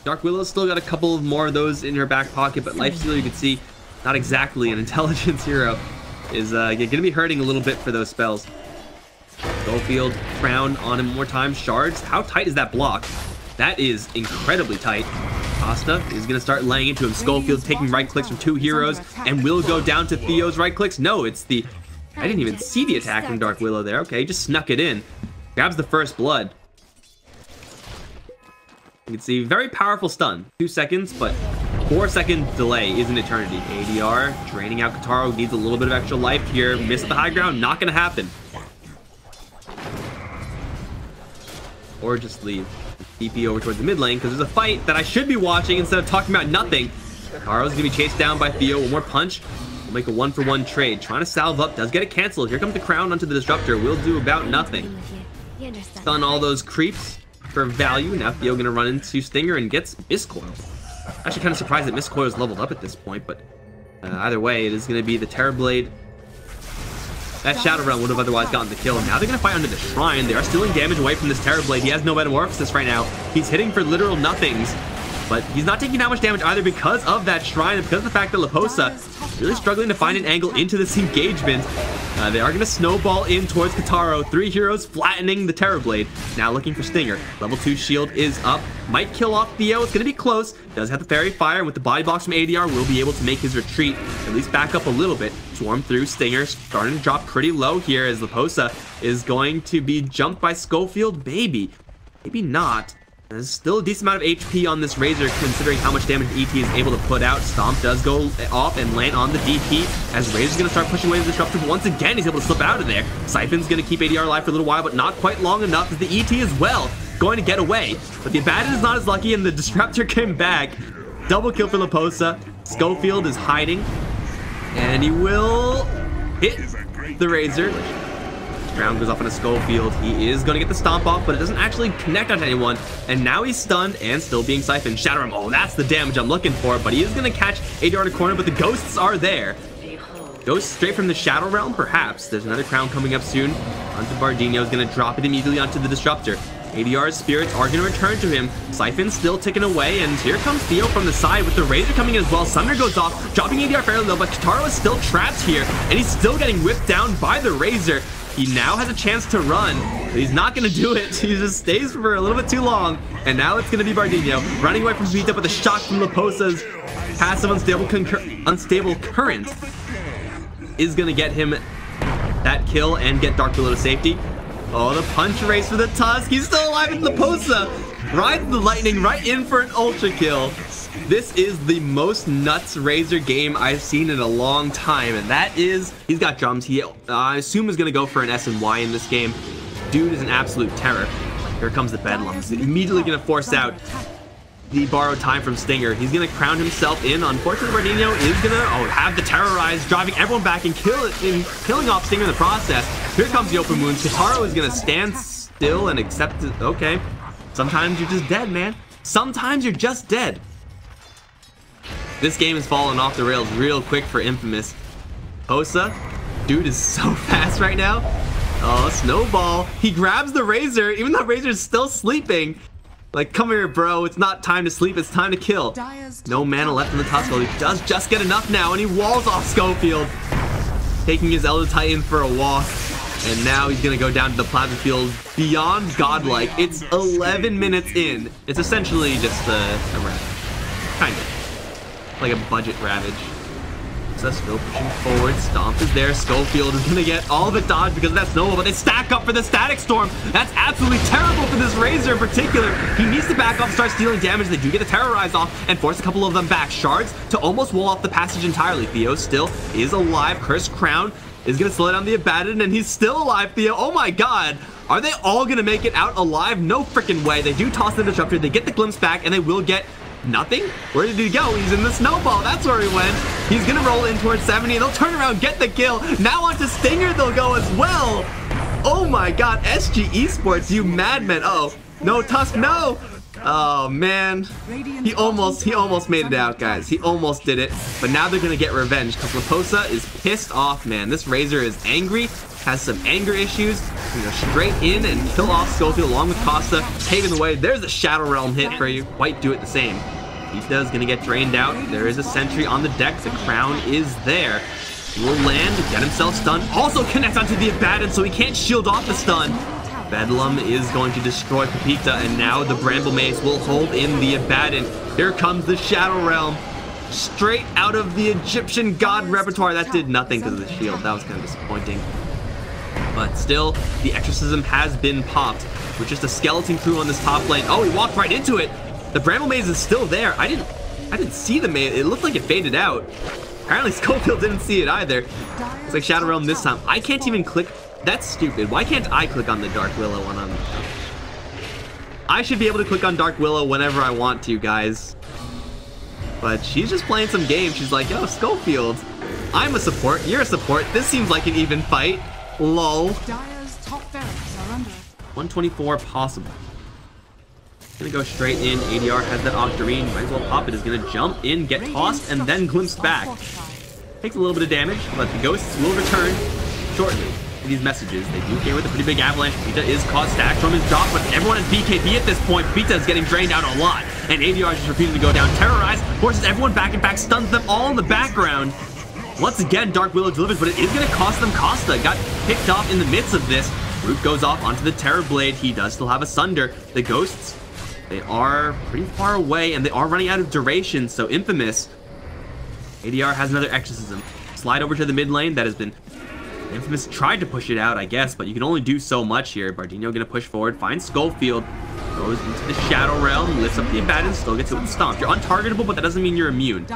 Dark Willow's still got a couple more of those in her back pocket, but Life Stealer, you can see, not exactly an intelligence hero, is going to be hurting a little bit for those spells. Schofield, Crown on him more time. Shards, how tight is that block? That is incredibly tight. Costa is going to start laying into him. Schofield taking right clicks from 2 heroes and will go down to Theo's right clicks. No, it's the... I didn't even see the attack from Dark Willow there. Okay, just snuck it in. Grabs the first blood. You can see very powerful stun. 2 seconds, but 4-second delay is an eternity. ADR draining out Kataro. Needs a little bit of extra life here. Miss at the high ground. Not going to happen. Or just leave. TP over towards the mid lane because there's a fight that I should be watching instead of talking about nothing. Kataro's going to be chased down by Theo. One more punch. We'll make a 1-for-1 trade. Trying to salve up. Does get it canceled. Here comes the Crown onto the Disruptor. Will do about nothing. Stun all those creeps for value. Now Theo going to run into Stinger and gets Miscoil. Actually kind of surprised that Miscoil is leveled up at this point, but either way, it is going to be the Terrorblade. That Shadow Realm would have otherwise gotten the kill. Now they're going to fight under the Shrine. They are stealing damage away from this Terrorblade. He has no Metamorphosis right now. He's hitting for literal nothings, but he's not taking that much damage either because of that Shrine and because of the fact that Leposa is really struggling to find an angle into this engagement. They are going to snowball in towards Kataro. 3 heroes flattening the Terrorblade. Now looking for Stinger. Level 2 shield is up. Might kill off Theo. It's going to be close. Does have the Fairy Fire. With the body box from ADR, will be able to make his retreat. At least back up a little bit. Swarm through. Stinger starting to drop pretty low here as Leposa is going to be jumped by Schofield. Maybe. Maybe not. There's still a decent amount of HP on this Razor considering how much damage ET is able to put out. Stomp does go off and land on the DP as Razor's going to start pushing away the Disruptor. Once again, he's able to slip out of there. Siphon's going to keep ADR alive for a little while, but not quite long enough as the ET as well going to get away. But the Abaddon is not as lucky and the Disruptor came back. Double kill for Leposa. Schofield is hiding and he will hit the Razor. Round goes off on a Schofield. He is going to get the stomp off, but it doesn't actually connect onto anyone. And now he's stunned and still being siphoned. Shadow Realm. Oh, that's the damage I'm looking for. But he is going to catch ADR in a corner, but the ghosts are there. Ghosts straight from the Shadow Realm, perhaps. There's another Crown coming up soon. Onto Bardino is going to drop it immediately onto the Disruptor. ADR's spirits are going to return to him. Siphon still ticking away, and here comes Theo from the side with the Razor coming in as well. Summoner goes off, dropping ADR fairly low, but Kataro is still trapped here, and he's still getting whipped down by the Razor. He now has a chance to run, but he's not going to do it. He just stays for a little bit too long, and now it's going to be Bardino running away from beat up with a shot from Leposa's passive unstable current is going to get him that kill and get Dark Willow to safety. Oh, the punch race for the Tusk. He's still alive in Leposa. Rides the lightning right in for an ultra kill. This is the most nuts Razor game I've seen in a long time, and that is, he's got drums. He, I assume, is going to go for an S and Y in this game. Dude is an absolute terror. Here comes the Bedlam. He's immediately going to force out the borrowed time from Stinger. He's going to crown himself in. Unfortunately, Bardino is going to have the Terrorize, driving everyone back and killing off Stinger in the process. Here comes the Open Wounds. Kataro is going to stand still and accept it. Okay. Sometimes you're just dead, man. Sometimes you're just dead. This game has fallen off the rails real quick for Infamous. Osa, dude is so fast right now. Oh, Snowball. He grabs the Razor, even though Razor's still sleeping. Like, come here, bro. It's not time to sleep. It's time to kill. No mana left in the Tusk. He does just get enough now, and he walls off Schofield, taking his Elder Titan for a walk. And now he's going to go down to the Plasma Field beyond godlike. It's 11 minutes in. It's essentially just a ravage. Kind of. Like a budget ravage. So still pushing forward. Stomp is there. Schofield is going to get all of it dodged because of that snowball, but they stack up for the Static Storm. That's absolutely terrible for this Razor in particular. He needs to back off, start stealing damage. They do get the Terrorize off and force a couple of them back. Shards to almost wall off the passage entirely. Theo still is alive. Cursed Crown is going to slow down the Abaddon, and he's still alive, Theo. Oh my god. Are they all going to make it out alive? No freaking way. They do toss the Disruptor. They get the Glimpse back, and they will get nothing? Where did he go? He's in the Snowball. That's where he went. He's going to roll in towards 70. They'll turn around, get the kill. Now onto Stinger they'll go as well. Oh my god. SG Esports, you madmen. Oh, no, Tusk, no. Oh, man. He almost made it out, guys. He almost did it. But now they're going to get revenge because Leposa is pissed off, man. This Razor is angry. has some anger issues. Straight in and kill off Schofield along with Costa, paving the way. There's a Shadow Realm hit for you. Quite do it the same. Pizza's gonna get drained out. There is a sentry on the deck. The crown is there. He will land, get himself stunned. Also connect onto the Abaddon so he can't shield off the stun. Bedlam is going to destroy Pepita, and now the Bramble Maze will hold in the Abaddon. Here comes the Shadow Realm. Straight out of the Egyptian god repertoire. That did nothing because of the shield. That was kind of disappointing. But still, the exorcism has been popped with just a skeleton crew on this top lane. Oh, he walked right into it. The Bramble Maze is still there. I didn't see the maze. It looked like it faded out. Apparently Schofield didn't see it either. It's like Shadow Realm this time. I can't even click. That's stupid. Why can't I click on the Dark Willow when I'm... I should be able to click on Dark Willow whenever I want to, guys. But she's just playing some games. She's like, yo, Schofield, I'm a support. You're a support. This seems like an even fight. Lol. 124 possible. Gonna go straight in. ADR has that Octarine. Might as well pop it. Is gonna jump in, get tossed, and then glimpsed back. Takes a little bit of damage, but the ghosts will return shortly. These messages, they do came with a pretty big avalanche. Pita is caught, stacked from his drop, but everyone is BKB at this point. Pita is getting drained out a lot, and ADR is just repeating to go down. Terrorize forces everyone back and back, stuns them all in the background. Once again, Dark Willow delivers, but it is going to cost them. Costa got picked off in the midst of this. Root goes off onto the Terrorblade. He does still have a Sunder. The ghosts, they are pretty far away, and they are running out of duration, so Infamous. ADR has another exorcism. Slide over to the mid lane. That has been... Infamous tried to push it out, I guess, but you can only do so much here. Bardino gonna push forward, finds Schofield, goes into the Shadow Realm, lifts up the Abaddon, still gets it with the Stomp. You're untargetable, but that doesn't mean you're immune.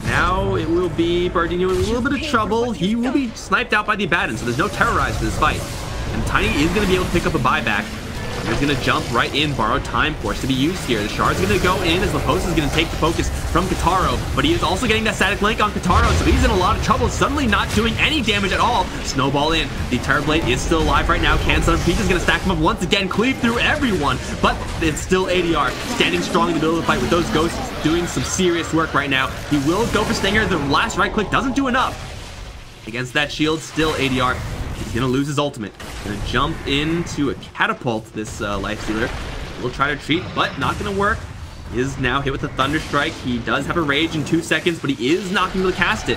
Now it will be Bardino in a little bit of trouble. He will be sniped out by the Abaddon, so there's no Terrorize for this fight. And Tiny is gonna be able to pick up a buyback. He's gonna jump right in, borrow time force to be used here. The Shard's gonna go in as Laposa is gonna take the focus from Kataro, but he is also getting that static link on Kataro, so he's in a lot of trouble, suddenly not doing any damage at all. Snowball in. The Terrorblade is still alive right now. Canson Pizza's gonna stack him up once again, cleave through everyone, but it's still ADR standing strong in the middle of the fight with those ghosts doing some serious work right now. He will go for Stinger. The last right click doesn't do enough. Against that shield, still ADR. He's gonna lose his ultimate. Gonna jump into a catapult, this life stealer. Will try to retreat, but not gonna work. He is now hit with a Thunder Strike. He does have a rage in 2 seconds, but he is not gonna cast it.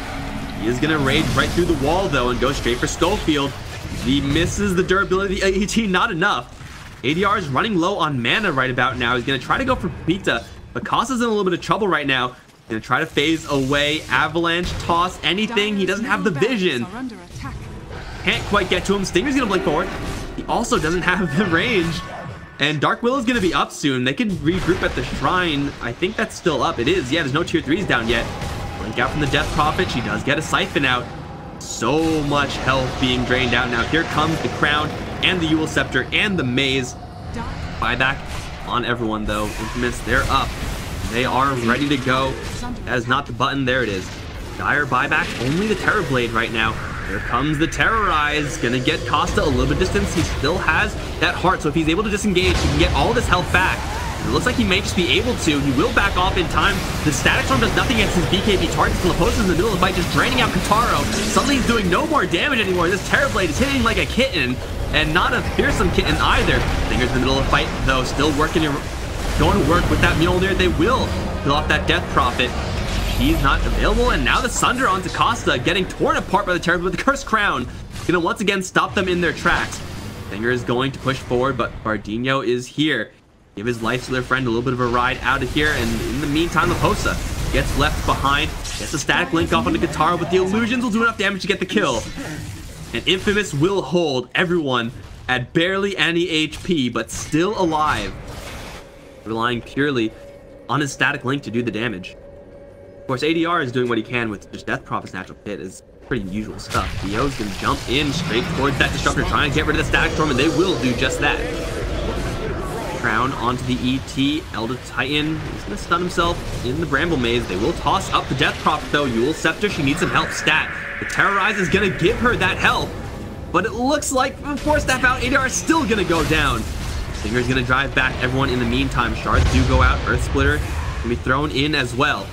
He is gonna rage right through the wall though and go straight for Schofield. He misses the durability of the AET, not enough. ADR is running low on mana right about now. He's gonna try to go for Pita, but Costa's in a little bit of trouble right now. Gonna try to phase away, avalanche, toss, anything. He doesn't have the vision. Can't quite get to him. Stinger's gonna blink forward. He also doesn't have the range. And Dark Willow's gonna be up soon. They can regroup at the shrine. I think that's still up. It is. Yeah, there's no tier 3s down yet. Blink out from the Death Prophet. She does get a Siphon out. So much health being drained out now. Here comes the Crown and the Yule Scepter and the Maze. Buyback on everyone though. Infamous, they're up. They are ready to go. That is not the button. There it is. Dire buyback. Only the Terrorblade right now. Here comes the Terrorize. Gonna get Costa a little bit of distance. He still has that heart, so if he's able to disengage, he can get all this health back. It looks like he may just be able to. He will back off in time. The Static Storm does nothing against his BKB targets. Laposa's in the middle of the fight, just draining out Kataro. Suddenly he's doing no more damage anymore. This Terrorblade is hitting like a kitten, and not a fearsome kitten either. Fingers in the middle of the fight, though, still working, going to work with that Mjolnir. They will kill off that Death Prophet. He's not available, and now the Sunder onto Costa, getting torn apart by the Terrorblade with the Cursed Crown. Gonna once again stop them in their tracks. Finger is going to push forward, but Bardino is here. Give his life stealer friend a little bit of a ride out of here, and in the meantime, Laposa gets left behind, gets the static link off onto Kataro, but the illusions will do enough damage to get the kill. And Infamous will hold everyone at barely any HP, but still alive, relying purely on his static link to do the damage. Of course, ADR is doing what he can with just Death Prophet's natural hit. Is pretty usual stuff. Dio's gonna jump in straight towards that Disruptor, trying to get rid of the Static Storm, and they will do just that. Crown onto the ET. Elder Titan is gonna stun himself in the Bramble Maze. They will toss up the Death Prophet though. Yule Scepter, she needs some help. Stat. The Terrorize is gonna give her that help, but it looks like before Staff out, ADR is still gonna go down. Stinger's gonna drive back everyone in the meantime. Shards do go out. Earth Splitter can be thrown in as well.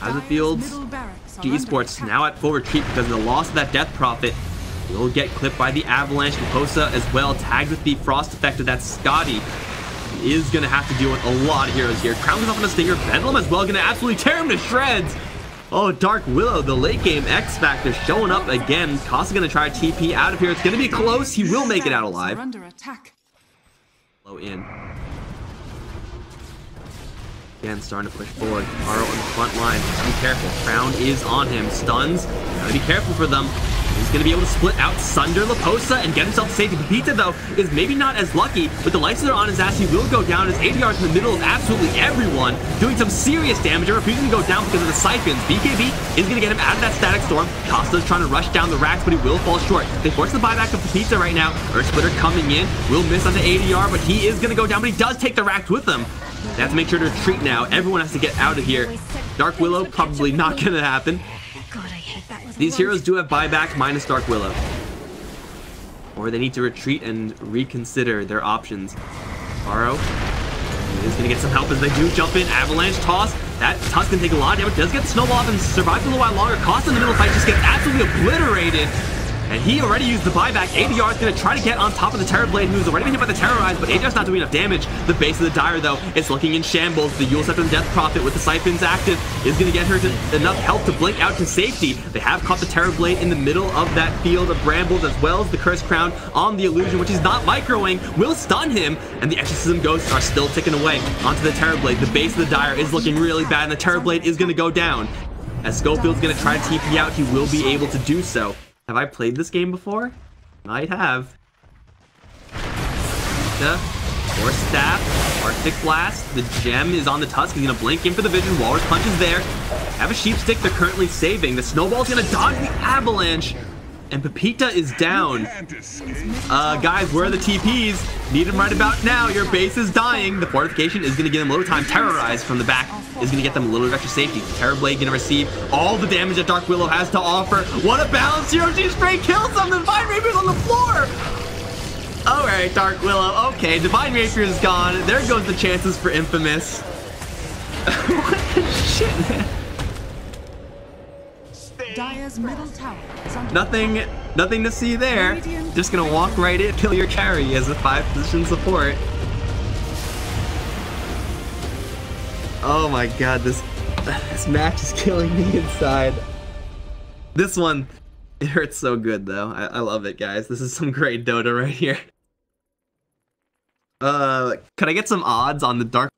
As the fields, GE Sports now at full retreat because of the loss of that Death Prophet. will get clipped by the Avalanche. Luposa as well, tagged with the Frost effect of that Scotty. He is going to have to deal with a lot of heroes here. Crown goes off on a Stinger. Bedlam as well, going to absolutely tear him to shreds. Oh, Dark Willow, the late game X Factor showing up again. Costa's going to try to TP out of here. It's going to be close. He will make it out alive. Low in. Again, starting to push forward. Aro on the front line. Just be careful. Crown is on him. Stuns. Gotta be careful for them. He's going to be able to split out Sunder Luposa and get himself to safety. Pepita, though, is maybe not as lucky. With the lights that are on his ass, he will go down. His ADR is in the middle of absolutely everyone, doing some serious damage. Or refusing to go down because of the siphons. BKB is going to get him out of that static storm. Costa's trying to rush down the racks, but he will fall short. They force the buyback of Pepita right now. Earth Splitter coming in. Will miss on the ADR, but he is going to go down. But he does take the racks with him. They have to make sure to retreat now. Everyone has to get out of here. Dark Willow, probably not going to happen. These heroes do have buyback minus Dark Willow. Or they need to retreat and reconsider their options. Aro is going to get some help as they do jump in. Avalanche toss. That Tusk can take a lot of damage. Does get the snowball off and survives a little while longer. Costa in the middle of the fight just gets absolutely obliterated. And he already used the buyback. ADR is going to try to get on top of the Terrorblade, who's already been hit by the Terrorize, but ADR's not doing enough damage. The base of the Dire, though, is looking in shambles. The Yule Scepter and Death Prophet with the Siphons active is going to get her enough health to blink out to safety. They have caught the Terrorblade in the middle of that field of brambles, as well as the Cursed Crown on the Illusion, which is not microing, will stun him, and the Exorcism Ghosts are still ticking away onto the Terrorblade. The base of the Dire is looking really bad, and the Terrorblade is going to go down. As Schofield's going to try to TP out, he will be able to do so. Have I played this game before? Might have. Force Staff, Arctic Blast. The gem is on the Tusk. He's going to blink in for the vision. Walrus Punch is there. Have a Sheep Stick they're currently saving. The Snowball's going to dodge the Avalanche. And Pepita is down. Guys, where are the TPs? Need them right about now. Your base is dying. The fortification is going to give them a little time. Terrorize from the back is going to get them a little bit of extra safety. Terrorblade going to receive all the damage that Dark Willow has to offer. What a balance here. She straight kills them. The Divine Rapier's on the floor. All right, Dark Willow. Okay, Divine Rapier is gone. There goes the chances for Infamous. What the shit, man? Dire's middle tower is under Nothing to see there. Just gonna walk right in, kill your carry as a 5-position support. Oh my god, this match is killing me inside. This one, it hurts so good though. I love it, guys. This is some great Dota right here. Could I get some odds on the Dark